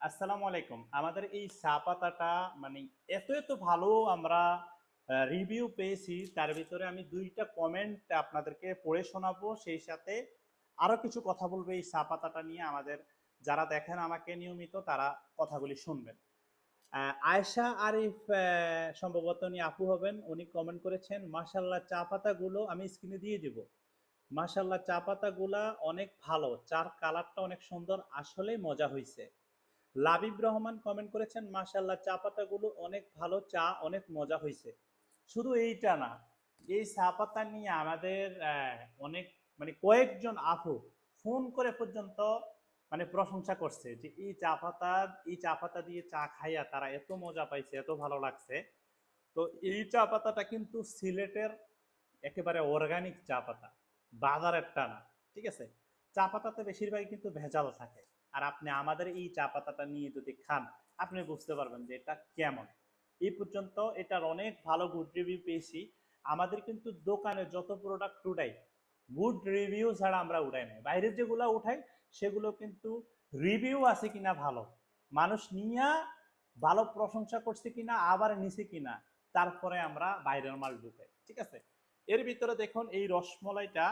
আসসালামু আলাইকুম। আমাদের এই চা পাতাটা মানে এত ভালো আমরা রিভিউ পেয়েছি। তার ভিতরে আমি ২ টা কমেন্ট আপনাদেরকে পড়ে শোনাবো। সেই সাথে আরো কিছু কথা বলবো এই চা পাতাটা নিয়ে। আমাদের যারা দেখেন আমাকে নিয়মিত তারা কথাগুলি শুনবেন। আয়েশা আরিফ সম্ভবত উনি আপু হবেন। উনি কমেন্ট করেছেন, "মাশাআল্লাহ চা পাতাগুলো" আমি স্ক্রিনে দিয়ে দিব। "মাশাআল্লাহ চা পাতাগুলা অনেক ভালো। চার কালারটা অনেক সুন্দর। আসলেই মজা হইছে।" লাবিব রহমান কমেন্ট করেছেন, "মাশাআল্লাহ চা পাতাগুলো অনেক ভালো, চা অনেক মজা হয়েছে।" শুধু এইটা না, এই চা পাতা নিয়ে আমাদের অনেক মানে কয়েকজন আপু ফোন করে পর্যন্ত মানে প্রশংসা করছে যে এই চা পাতা দিয়ে চা খাইয়া তারা এত মজা পাইছে, এত ভালো লাগছে। তো এই চা পাতাটা কিন্তু সিলেটের একেবারে অর্গানিক চা পাতা, বাজারেরটা না। ঠিক আছে, চা পাতাতে বেশিরভাগই কিন্তু ভেজাল থাকে। আর আপনি আমাদের এই চা পাতাটা নিয়ে যদি খান, আপনি বুঝতে পারবেন যে এটা কেমন। এই পর্যন্ত এটার অনেক ভালো গুড রিভিউ পেয়েছি। আমাদের কিন্তু দোকানে যত প্রোডাক্ট উঠাই, গুড রিভিউ ছাড়া আমরা উঠাই না। বাইরের যেগুলো উঠাই সেগুলো কিন্তু রিভিউ আছে কিনা ভালো, মানুষ নিয়া ভালো প্রশংসা করছে কিনা, আবার নিছে কিনা, তারপরে আমরা বাইরের মাল ঢুকাই। ঠিক আছে, এর ভিতরে দেখুন এই রসমলাইটা,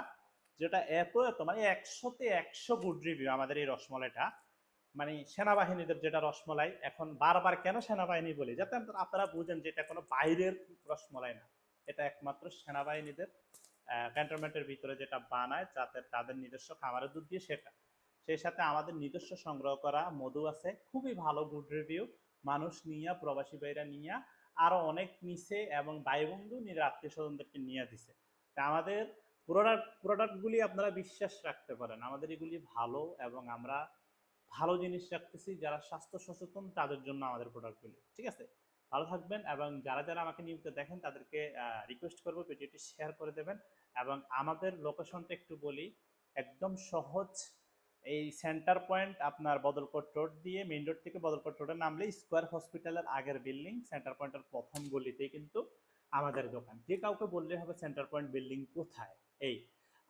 যেটা এত মানে ১০০-তে ১০০ গুড রিভিউ আমাদের এই রসমলাইটা। মানে সেনাবাহিনীদের যেটা রসমলাই, এখন বারবার কেন সেনাবাহিনী বলি, যাতে আপনারা বুঝেন যে এটা কোনো বাইরের রসমলাই না। এটা একমাত্র সেনাবাহিনীদের ক্যান্টনমেন্টের ভিতরে যেটা বানায়, যাতে তাদের নিজস্ব খামারের দুধ দিয়ে সেটা। সেই সাথে আমাদের নিজস্ব সংগ্রহ করা মধু আছে, খুবই ভালো গুড রিভিউ। মানুষ নিয়ে, প্রবাসী ভাইরা নিয়ে আরো অনেক নিছে এবং ভাই বন্ধু নিজের আত্মীয় স্বজনদেরকে নিয়ে দিছে। তা আমাদের প্রোডাক্টগুলি আপনারা বিশ্বাস রাখতে পারেন, আমাদের এগুলি ভালো এবং আমরা ভালো জিনিস রাখতেছি। যারা স্বাস্থ্য সচেতন তাদের জন্য আমাদের প্রোডাক্টগুলি। ঠিক আছে, ভালো থাকবেন এবং যারা আমাকে নিয়মিত দেখেন তাদেরকে রিকোয়েস্ট করবো ভিডিওটি শেয়ার করে দেবেন। এবং আমাদের লোকেশনটা একটু বলি, একদম সহজ। এই সেন্টার পয়েন্ট আপনার বদলকোট রোড দিয়ে, মেইন রোড থেকে বদলকোট রোডে নামলে স্কোয়ার হসপিটালের আগের বিল্ডিং, সেন্টার পয়েন্টের প্রথম গলিতেই কিন্তু আমাদের দোকান। যে কাউকে বললে হবে সেন্টার পয়েন্ট বিল্ডিং কোথায়। এই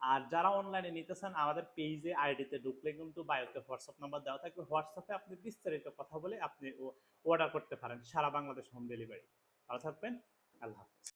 আর যারা অনলাইনে নিতে চান, আমাদের পেজে আইডিতে ঢুকলে কিন্তু বায়োতে হোয়াটসঅ্যাপ নাম্বার দেওয়া থাকবে। হোয়াটসঅ্যাপে আপনি বিস্তারিত কথা বলে আপনি অর্ডার করতে পারেন, সারা বাংলাদেশ হোম ডেলিভারি। ভালো থাকবেন, আল্লাহ হাফেজ।